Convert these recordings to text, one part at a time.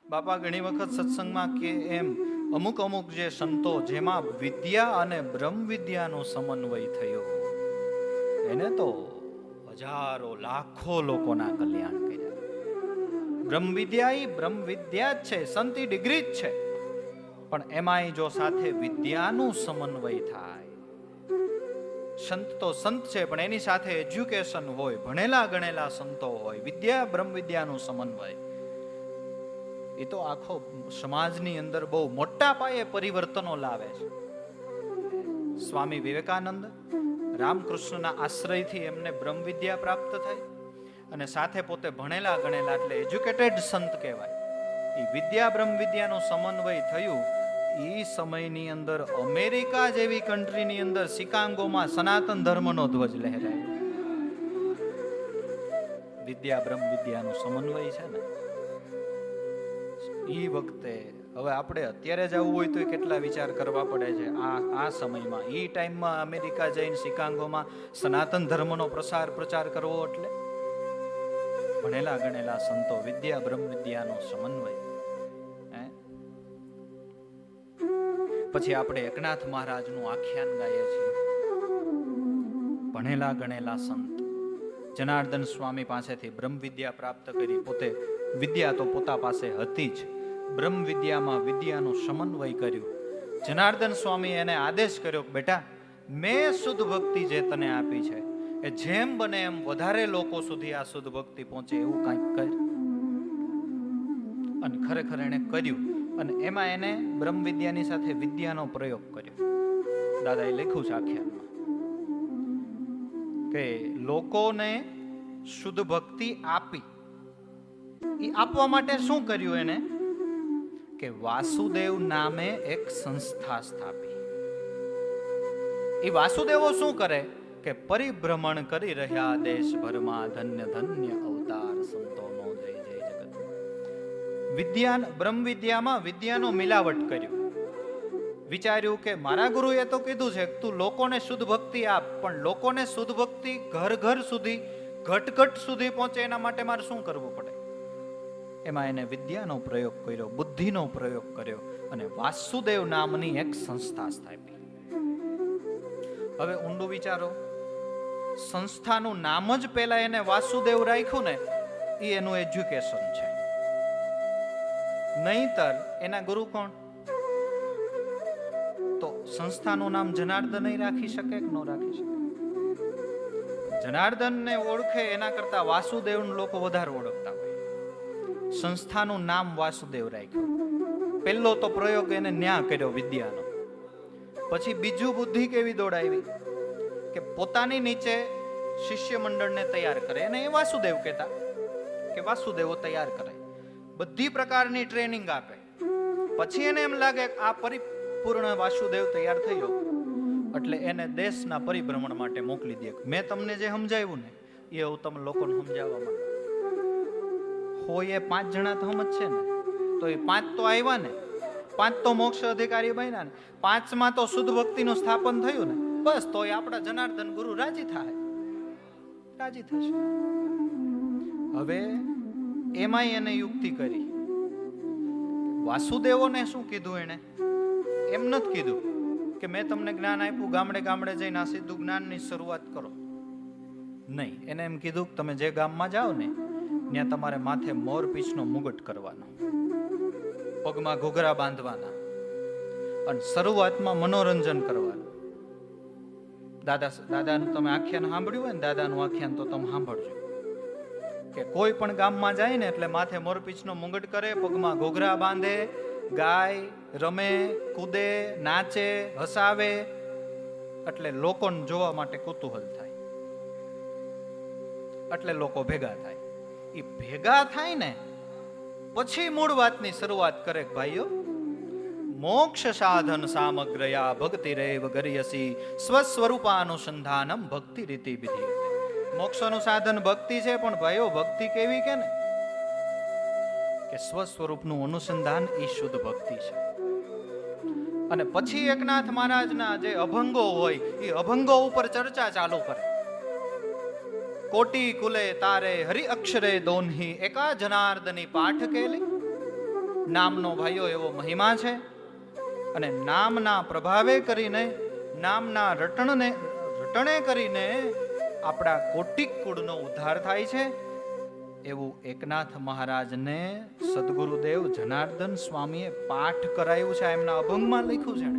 બાપા ઘણી વખત સત્સંગમાં કે એમ અમુક અમુક જે સંતો જેમાં વિદ્યા અને બ્રહ્મ વિદ્યાનો સમન્વય થયો એને તો હજારો લાખો લોકોના કલ્યાણ કર્યા. બ્રહ્મ વિદ્યા જ છે, સંતી ડિગ્રી જ છે, પણ એમાંય જો સાથે વિદ્યાનું સમન્વય થાય, સંત તો સંત છે પણ એની સાથે એજ્યુકેશન હોય, ભણેલા ગણેલા સંતો હોય, વિદ્યા બ્રહ્મ વિદ્યાનું સમન્વય, એ તો આખો સમાજની અંદર બહુ મોટા પાયે પરિવર્તનો લાવે છે. સ્વામી વિવેકાનંદ રામકૃષ્ણના આશ્રયથી એમને બ્રહ્મ વિદ્યા પ્રાપ્ત થઈ અને સાથે પોતે ભણેલા ગણેલા એટલે એજ્યુકેટેડ સંત કહેવાય. એ વિદ્યા બ્રહ્મ વિદ્યાનો સમન્વય થયું. એ સમયની અંદર અમેરિકા જેવી કન્ટ્રીની અંદર શિકાગોમાં સનાતન ધર્મનો ધ્વજ લહેરાયો. વિદ્યા બ્રહ્મ વિદ્યાનો સમન્વય છે ને. એ વખતે હવે આપણે અત્યારે જવું હોય તો કેટલા વિચાર કરવા પડે છે. આ સમયમાં એ ટાઈમમાં અમેરિકા જઈને શિકાગોમાં સનાતન ધર્મનો પ્રચાર કરવો એટલે ભણેલા ગણેલા સંતો, વિદ્યા બ્રહ્મ વિદ્યાનો સમન્વય. પછી આપણે એકનાથ મહારાજનું આખ્યાન ગાઈએ છીએ. ભણેલા ગણેલા સંત જનાર્દન સ્વામી પાસેથી બ્રહ્મ વિદ્યા પ્રાપ્ત કરી. પોતે વિદ્યા તો પોતા પાસે હતી જ, બ્રહ્મ વિદ્યામાં વિદ્યાનું સમન્વય કર્યું. જનાર્દન સ્વામી એને આદેશ કર્યો કે બેટા, મેં શુદ્ધ ભક્તિ જે તને આપી છે એ જેમ બને એમ વધારે લોકો સુધી આ શુદ્ધ ભક્તિ પહોંચે એવું કંઈક કર. અને ખરેખર એને કર્યું અને એમાં એને બ્રહ્મ વિદ્યાની સાથે વિદ્યાનો પ્રયોગ કર્યો. દાદાએ લખ્યું છે આખ્યાનમાં કે લોકોને શુદ્ધ ભક્તિ આપી. એ આપવા માટે શું કર્યું એને? કે વાસુદેવ નામે એક સંસ્થા સ્થાપી. એ વાસુદેવો શું કરે કે પરિભ્રમણ કરી રહ્યા દેશભરમાં, ધન્ય ધન્ય અવતાર સંતોનો જય જય જગત. વિદ્યા બ્રહ્મ વિદ્યામાં વિદ્યાનો મિલાવટ કર્યો. વિચાર્યું કે મારા ગુરુએ તો કીધું છે તું લોકોને શુદ્ધ ભક્તિ આપ, પણ લોકોને શુદ્ધ ભક્તિ ઘર ઘર સુધી, ઘટ ઘટ સુધી પહોંચે એના માટે મારે શું કરવું પડે? એમાં એને વિદ્યાનો પ્રયોગ કર્યો, બુદ્ધિનો પ્રયોગ કર્યો અને વાસુદેવ નામની એક સંસ્થા સ્થાપી. હવે ઊંડું વિચારો, સંસ્થાનું નામ જ પેલા એને વાસુદેવ રાખ્યું ને, એ એનું એજ્યુકેશન છે. નહીતર એના ગુરુ કોણ? તો સંસ્થાનું નામ જનાર્દન રાખી શકે કે ન રાખી શકે? જનાર્દનને ઓળખે એના કરતા વાસુદેવને લોકો વધારે ઓળખતા હોય. સંસ્થાનું નામ વાસુદેવ રાખ્યું. પહેલો તો પ્રયોગ એને ન્યા કર્યો વિદ્યાનો. પછી બીજું બુદ્ધિ કેવી દોડાવી કે પોતાની નીચે શિષ્ય મંડળને તૈયાર કરે. એને એ વાસુદેવ કહેતા કે વાસુદેવો તૈયાર કરે, બધી પ્રકારની ટ્રેનિંગ આપે. પછી એને એમ લાગે આ પરિપૂર્ણ વાસુદેવ તૈયાર થયો એટલે એને દેશના પરિભ્રમણ માટે મોકલી દે. મેં તમને જે સમજાવ્યું ને એ હું તમે લોકોને સમજાવવા માંગુ. હોય એ 5 જણા તો સમજ છે ને, તો એ 5 તો આવ્યા ને, 5 તો મોક્ષ અધિકારી બન્યા ને, 5માં તો શુદ્ધ ભક્તિનું સ્થાપન થયું ને, બસ તો એ આપણા જનાર્દન ગુરુ રાજી થશે. હવે એમાંય એને યુક્તિ કરી. વાસુદેવોને શું કીધું એને? એમ નથી કીધું કે મેં તમને જ્ઞાન આપ્યું, ગામડે ગામડે જઈને આ સીધું જ્ઞાનની શરૂઆત કરો. નહીં, એને એમ કીધું કે તમે જે ગામમાં જાઓ ને ત્યાં તમારે માથે મોરપીંછનો મુગટ કરવાનો, પગમાં ઘૂઘરા બાંધવાના અને શરૂઆતમાં મનોરંજન કરવાનું. દાદાનું તમે આખ્યાન સાંભળ્યું હોય ને, દાદાનું આખ્યાન તો તમે સાંભળજો કે કોઈ પણ ગામમાં જાય ને એટલે માથે મોરપીંછનો મુગટ કરે, પગમાં ઘૂઘરા બાંધે, ગાય, રમે, કૂદે, નાચે, હસાવે, એટલે લોકોને જોવા માટે કુતૂહલ થાય, એટલે લોકો ભેગા થાય. એ ભેગા થાય ને પછી મૂળ વાતની શરૂઆત કરે. ભાઈઓ, મોક્ષ સાધન સામગ્રયા ભક્તિ રેવ ગરિયસી સ્વસ્વરૂપાનુસંધાનમ ભક્તિ રીતિ વિધિ. મોક્ષનું સાધન ભક્તિ છે, પણ ભાઈઓ ભક્તિ કેવી કે ને કે સ્વસ્વરૂપનું અનુસંધાન એ શુદ્ધ ભક્તિ છે. અને પછી એકનાથ મહારાજના જે અભંગો હોય એ અભંગો ઉપર ચર્ચા ચાલુ કરે. કોટી કુલે તારે હરિ અક્ષરે દોન્હી એકા જનાર્દની પાઠ કેલી. નામનો ભાઈઓ એવો મહિમા છે અને નામના પ્રભાવે કરીને, નામના રટણે કરીને આપણા કોટિક કુળનો ઉદ્ધાર થાય છે. એવું એકનાથ મહારાજને સદગુરુદેવ જનાર્દન સ્વામીએ પાઠ કરાયું છે. એમના અભંગમાં લખ્યું છે,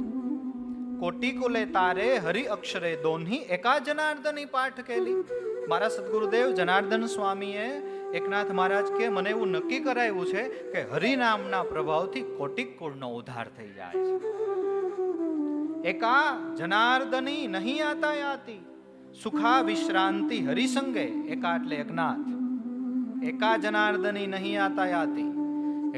કોટી કુલે તારે હરિ અક્ષરે દોન્હી એકા જનાર્દની પાઠ કેલી. મારા સદગુરુદેવ જનાર્દન સ્વામીએ એકનાથ મહારાજ કે મને એવું નક્કી કરાયું છે કે હરિનામના પ્રભાવથી કોટિક કુળનો ઉદ્ધાર થઈ જાય છે. એકા જનાર્દની નહીં આતા યાતી સુખા વિશ્રાંતિ હરિસંગે. એકા એટલે એકનાથ. એકા જનાર્દની નહીં આતા યાતી.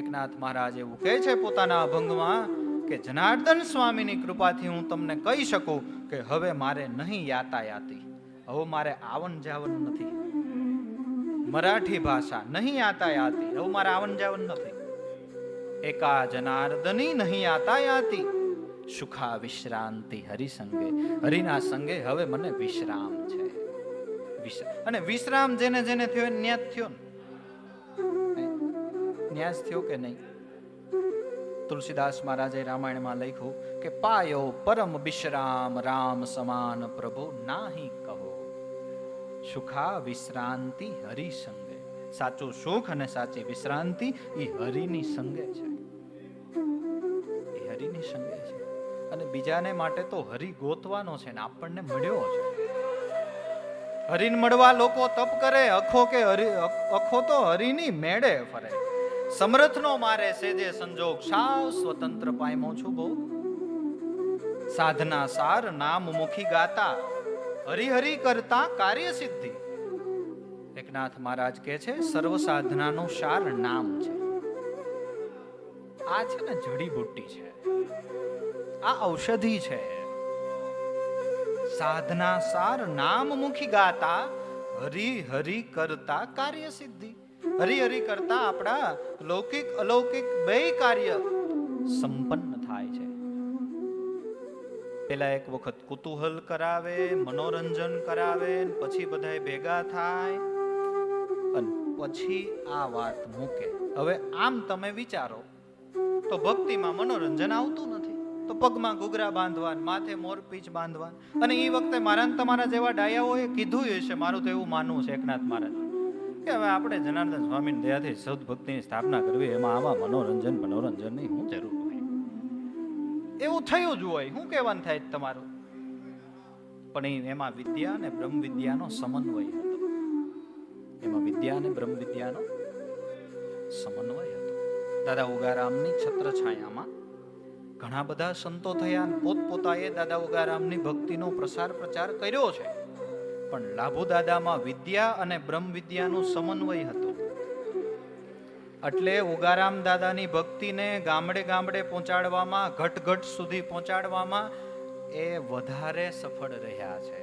એકનાથ મહારાજ એવું કહે છે પોતાના અભંગમાં કે જનાર્દન સ્વામીની કૃપાથી હું તમને કહી શકું કે હવે મારે નહીં યાતા યાતી. હવે મારે આવન જાવન નથી. મરાઠી ભાષા નહીં આતા યાતી. હવે મારે આવન જાવન નથી. એકા જનાર્દની નહીં આતા યાતી સુખા વિશ્રાંતિ હરિસંગે. હરિના સંગે હવે મને વિશ્રામ છે. અને વિશ્રામ જેને જેને થયો ન્યાસ થયો ને, ન્યાસ થયો કે નહીં? તુલસીદાસ મહારાજે રામાયણમાં લખ્યું કે પાયો પરમ વિશ્રામ રામ સમાન પ્રભુ નાહી કહો સુખા વિશ્રાંતિ હરિ સંગે. સાચું સુખ અને સાચી વિશ્રાંતિ એ હરિની સંગે છે. એ હરિની સંગે છે. અને બીજાને માટે તો હરિ ગોતવાનો છે ને આપણને મળ્યો છે. હરિને મળવા લોકો તપ કરે, અખો તો હરિની મેળે ફરે. સમરથનો મારે સેજે સંજોગ સાવ સ્વતંત્ર પામ્યો છું બહુ. સાધના સાર નામ મુખી ગાતા હરિહરિ કરતા કાર્ય સિદ્ધિ. એકનાથ મહારાજ કહે છે સર્વ સાધનાનો સાર નામ છે. આ છે ને જડીબુટ્ટી છે, આ ઔષધિ છે. સાધના સાર નામ મુખી ગાતા હરિ હરિ કરતા કાર્ય સિદ્ધિ. હરિ હરિ કરતા આપણા લૌકિક અલૌકિક બે કાર્ય સંપન્ન થાય છે. પેલા એક વખત કુતૂહલ કરાવે, મનોરંજન કરાવે, પછી બધા ભેગા થાય અને પછી આ વાત મૂકે. હવે આમ તમે વિચારો તો ભક્તિમાં મનોરંજન આવતું નથી, તો પગમાં ઘૂઘરા બાંધવા, માથે મોરપીંછ બાંધવા. અને એ વખતે મારા તમારા જેવા ડાયાઓએ કીધું હશે, મારું તો એવું માનવું છે એકનાથ મહારાજ કે હવે આપણે જનાર્દન સ્વામીની દયાથી સૌદ ભક્તિની સ્થાપના કરવી, એમાં આમાં મનોરંજન નહીં, હું જરૂર હોય એવું થયું જ હોય, શું કહેવાનું થાય તમારું? પણ એમાં વિદ્યા અને બ્રહ્મ વિદ્યાનો સમન્વય હતો. એમાં વિદ્યા અને બ્રહ્મ વિદ્યાનો સમન્વય હતો. દાદા ઉગારામની છત્રછાયામાં ઘણા બધા સંતો થયા, પોતપોતાએ દાદા ઉગારામની ભક્તિનો પ્રસાર પ્રચાર કર્યો છે. પણ લાભુ દાદામાં વિદ્યા અને બ્રહ્મ વિદ્યાનો સમન્વય હતો. એટલે ઉગારામ દાદાની ભક્તિને ગામડે ગામડે પહોંચાડવામાં, ઘટ ઘટ સુધી પહોંચાડવામાં એ વધારે સફળ રહ્યા છે.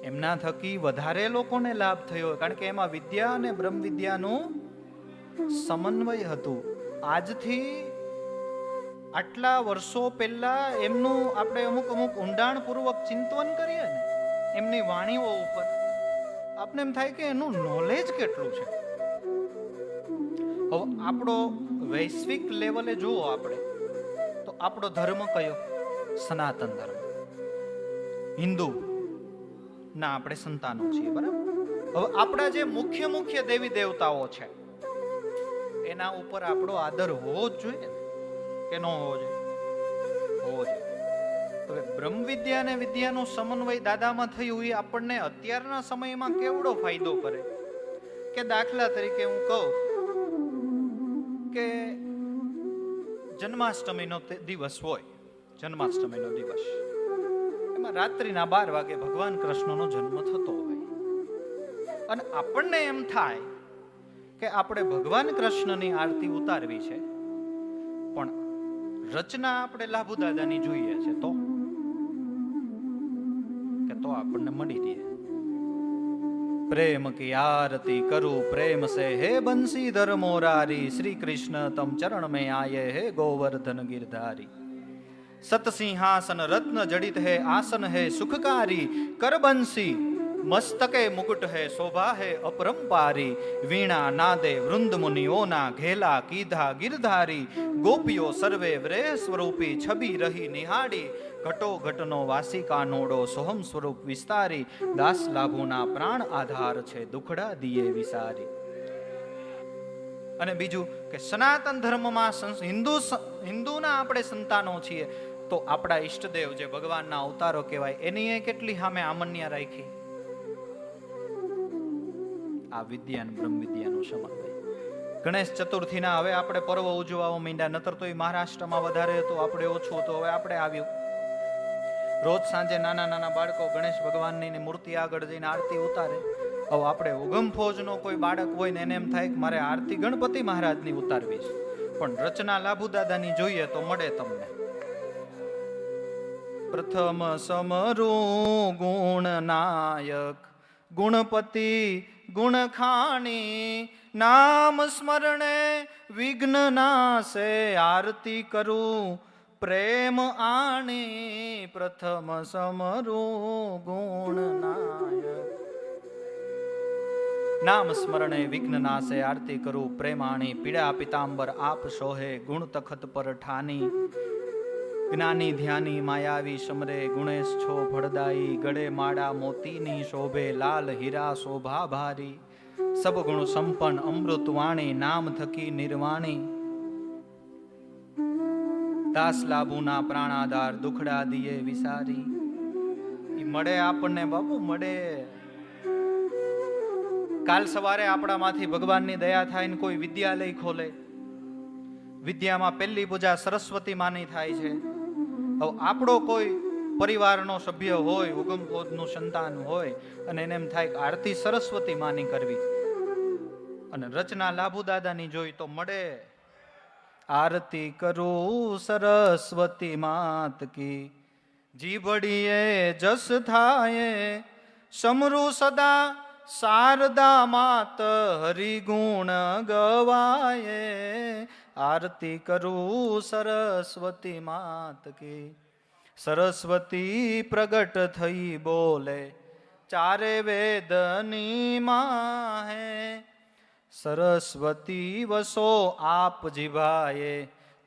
એમના થકી વધારે લોકોને લાભ થયો, કારણ કે એમાં વિદ્યા અને બ્રહ્મ વિદ્યાનું સમન્વય હતું. આજથી આટલા વર્ષો પહેલા એમનું આપણે અમુક ઊંડાણપૂર્વક ચિંતન કરીએ ને એમની વાણીઓ ઉપર, આપણે એમ થાય કે એનું નોલેજ કેટલું છે. હવે આપણો વૈશ્વિક લેવલે જુઓ આપણે તો આપણો ધર્મ કયો? સનાતન ધર્મ. હિન્દુ ના આપણે સંતાનો છીએ, બરાબર? હવે આપણા જે મુખ્ય દેવી દેવતાઓ છે એના ઉપર આપણો આદર હોવો જ જોઈએ કે ન હોવો જોઈએ? હોવો જોઈએ. હવે બ્રહ્મ વિદ્યા અને વિદ્યાનો સમન્વય દાદામાં થયું, એ આપણને અત્યારના સમયમાં કેવડો ફાયદો કરે કે દાખલા તરીકે હું કહું કે જન્માષ્ટમીનો દિવસ હોય, જન્માષ્ટમીનો દિવસ, એમાં રાત્રિના 12 વાગે ભગવાન કૃષ્ણનો જન્મ થતો હોય અને આપણને એમ થાય કે આપણે ભગવાન કૃષ્ણની આરતી ઉતારવી છે, પણ રચના આપણે લાભુ દાદાની જોઈએ છે, તો આપણને મળી રહે. प्रेम की आरती करूं प्रेम से हे बंसीधर मोरारी, श्री कृष्ण तम चरण में आए हे गोवर्धन गिरधारी। सतसिंहासन रत्न जड़ित है आसन है सुखकारी, कर बंसी मस्तके मुकुट है शोभा है अपरंपारी। वीणा नादे वृंद मुनियोना घेला कीधा गिरधारी, गोपियों सर्वे व्रेह स्वरूपी छवि रही निहाड़ी। घटो घटनो वासी कानोड़ो सोहम स्वरूप विस्तारी, दास लाभुना प्राण आधार छे दुखड़ा दिए विसारी। અને બીજું કે સનાતન ધર્મમાં હિન્દુના આપણે સંતાનો છીએ તો આપણા ઈષ્ટદેવ જે ભગવાનના અવતારો કહેવાય એની કેટલી સામે આમન્યા રાખી આ વિદ્યા અને બ્રહ્મ વિદ્યાનો સમન્વય. ગણેશ ચતુર્થીના હવે આપણે પર્વ ઉજવવા માંડ્યા, નતર તો એ મહારાષ્ટ્રમાં વધારે હતું, આપણે ઓછું હતું, હવે આપણે આવ્યું. રોજ સાંજે નાના નાના બાળકો ગણેશ ભગવાનની મૂર્તિ આગળ જઈને આરતી ઉતારે. હવે આપણે ઉગમ ફોજનો કોઈ બાળક હોય ને એને એમ થાય કે મારે આરતી ગણપતિ મહારાજની ઉતારવી છે, પણ રચના લાભુ દાદાની જોઈએ તો મળે તમને. પ્રથમ સમરૂ ગુણ નાયક ગુણપતિ ગુણ ખાણી, નામ સ્મરણે વિઘ્ન નાશે આરતી કરું પ્રેમ આણી. પ્રથમ સમરૂ ગુણ નાયક નામ સ્મરણે વિઘ્ન નાશે આરતી કરું પ્રેમાણી. પીડા પિતાંબર આપ સોહે ગુણ તખત પર ઠાની, જ્ઞાની ધ્યાની માયાવી સમરે ગુણેશ છો ભળદાઈ. ગળે માળા મોતીની શોભે લાલ હીરા શોભા ભારી, સબ ગુણ સંપન્ન અમૃત વાણી નામ થકી નિર્વાણી. દાસ લાભુના પ્રાણાધાર દુખડા દિયે વિસારી. ઈ મળે આપણને બાપુ મળે. કાલ સવારે આપણામાંથી ભગવાનની દયા થાય ને કોઈ વિદ્યાલય ખોલે, વિદ્યામાં પહેલી પૂજા સરસ્વતી માની થાય છે. હવે આપણો કોઈ પરિવારનો સભ્ય હોય, ઉગમ પોતનું સંતાન હોય અને એને એમ થાય કે આરતી સરસ્વતી માની કરવી અને રચના લાભુ દાદાની જોઈ તો મળે. આરતી કરું સરસ્વતી માત કી, જીભડીએ જસ થાય સમરૂ સદા શારદા માત હરિગુણ ગવાય. આરતી કરું સરસ્વતી માત કી, સરસ્વતી પ્રગટ થઈ બોલે ચારે વેદની માહે. સરસ્વતી વસો આપ જીભાએ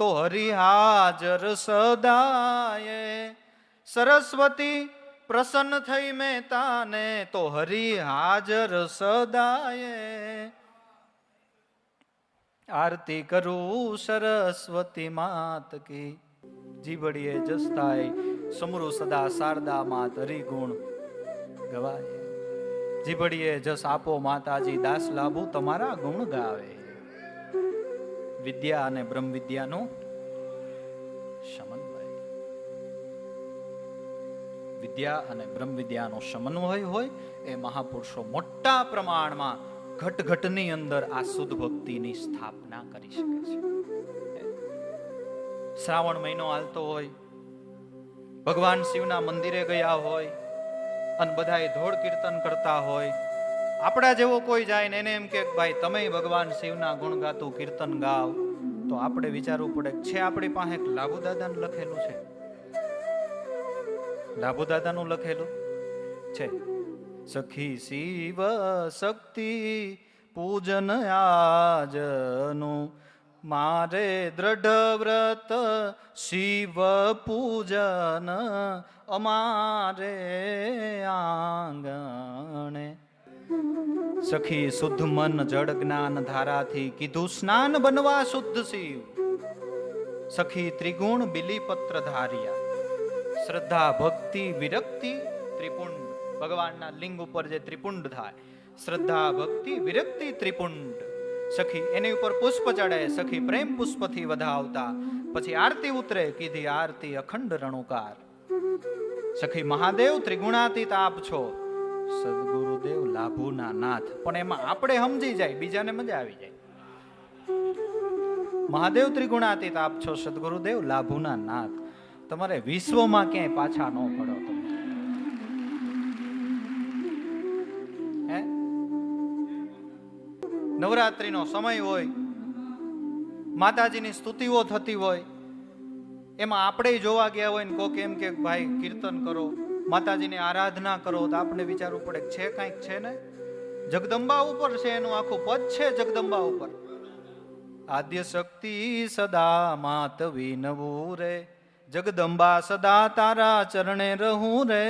તો હરિ હાજર સદાય. સરસ્વતી પ્રસન્ન થઈ મહેતાને તો હરિ હાજર સદાય. આરતી કરું સરસ્વતી માત કી, જીવડીએ જસ થાય સમરૂ સદા શારદા માત હરિગુણ ગવાય. જીવડીએ જસ આપો માતાજી, દાસ લાભુ તમારા ગુણ ગાવે. વિદ્યા અને બ્રહ્મ વિદ્યાનો સમન્વય. વિદ્યા અને બ્રહ્મ વિદ્યાનો સમન્વય હોય એ મહાપુરુષો મોટા પ્રમાણમાં ઘટ ઘટની અંદર આ શુદ્ધ ભક્તિની સ્થાપના કરી શકે છે. શ્રાવણ મહિનો હાલતો હોય, ભગવાન શિવના મંદિરે ગયા હોય અને બધાએ ધોળ કીર્તન કરતા હોય, આપણા જેવો કોઈ જાય ને એને એમ કે ભાઈ તમે ભગવાન શિવના ગુણ ગાતું કીર્તન ગાવ, તો આપણે વિચારવું પડે છે આપણી પાસે લાભુ દાદાનું લખેલું છે? લાભુ દાદાનું લખેલું છે. સખી શિવ શક્તિ પૂજન આજનું, મારે દ્રઢ વ્રત શિવ પૂજન અમારે આંગણે. સખી શુદ્ધ મન જળ જ્ઞાન ધારાથી કીધું સ્નાન બનવા શુદ્ધ શિવ. સખી ત્રિગુણ બિલીપત્ર ધાર્યા, શ્રદ્ધા ભક્તિ વિરક્તિ ત્રિપુંડ. ભગવાનના લિંગ ઉપર જે ત્રિપુંડ થાય, શ્રદ્ધા ભક્તિ વિરક્તિ ત્રિપુંડ. સખી એની ઉપર પુષ્પ ચડે, સખી પ્રેમ પુષ્પથી વધાવતા. પછી આરતી ઉતરે, કીધી આરતી અખંડ રણુકાર. સખી મહાદેવ ત્રિગુણાતીત આપ છો, સદગુરુદેવ લાભુના નાથ. પણ એમાં આપણે સમજી જાય, બીજાને મજા આવી જાય. મહાદેવ ત્રિગુણાતીત આપ છો, સદગુરુદેવ લાભુના નાથ. તમારે વિશ્વમાં ક્યાંય પાછા ન પડો. તમે નવરાત્રિનો સમય હોય, માતાજીની સ્તુતિઓ થતી હોય, એમાં આપણે જોવા ગયા હોય ને કોક એમ કે ભાઈ કીર્તન કરો, માતાજીની આરાધના કરો, તો આપણે વિચારવું પડે છે કાંઈક છે ને. જગદંબા ઉપર છે, એનું આખું પદ છે જગદંબા ઉપર. આદ્ય શક્તિ સદા માત વિનવું રે, જગદંબા સદા તારા ચરણે રહું રે.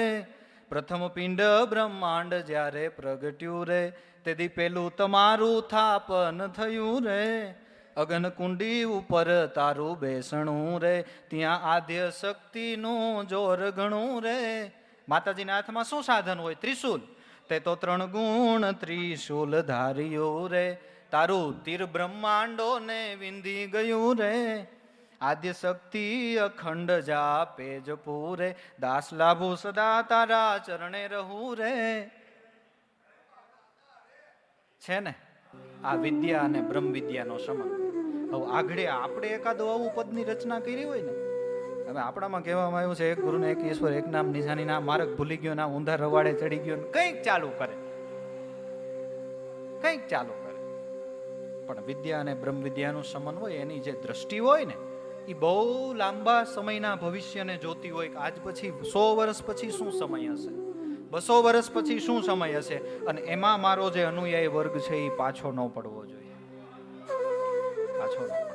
પ્રથમ પિંડ બ્રહ્માંડ જ્યારે પ્રગટ્યું રે, તેથી પેલું તમારું થાપન થયું રે. અગન કુંડી ઉપર તારું બેસણું રે, ત્યાં આદ્ય શક્તિનું જોર ઘણું રે. માતાજીના હાથમાં શું સાધન હોય? ત્રિશુલ. તે તો 3 ગુણ ત્રિશુલ ધાર્યું રે, તારું તીર બ્રહ્માંડો ને વિંધી ગયું રે. આદ્ય શક્તિ અખંડ જાપે જપુરે, દાસ લાભુ સદા તારા ચરણે રહું રે. છે ને આ વિદ્યા અને બ્રહ્મ વિદ્યાનો સંબંધ. હવે આગળ આપણે એકાદો આવું પદની રચના કરી હોય ને, હવે આપણામાં કહેવામાં આવ્યું છે એક ગુરુને એક ઈશ્વર એક નામ નિશાની, ના માર્ગ ભૂલી ગયો, ના ઊંધા રવાડે ચડી ગયો, કંઈક ચાલુ કરે, કંઈક ચાલુ કરે. પણ વિદ્યા અને બ્રહ્મ વિદ્યાનું સંબંધ હોય, એની જે દ્રષ્ટિ હોય ને, એ બહુ લાંબા સમયના ભવિષ્યને જોતી હોય કે આજ પછી 100 વર્ષ પછી શું સમય હશે, 200 વર્ષ પછી શું સમય હશે, અને એમાં મારો જે અનુયાયી વર્ગ છે એ પાછો ન પડવો જોઈએ, પાછો ન.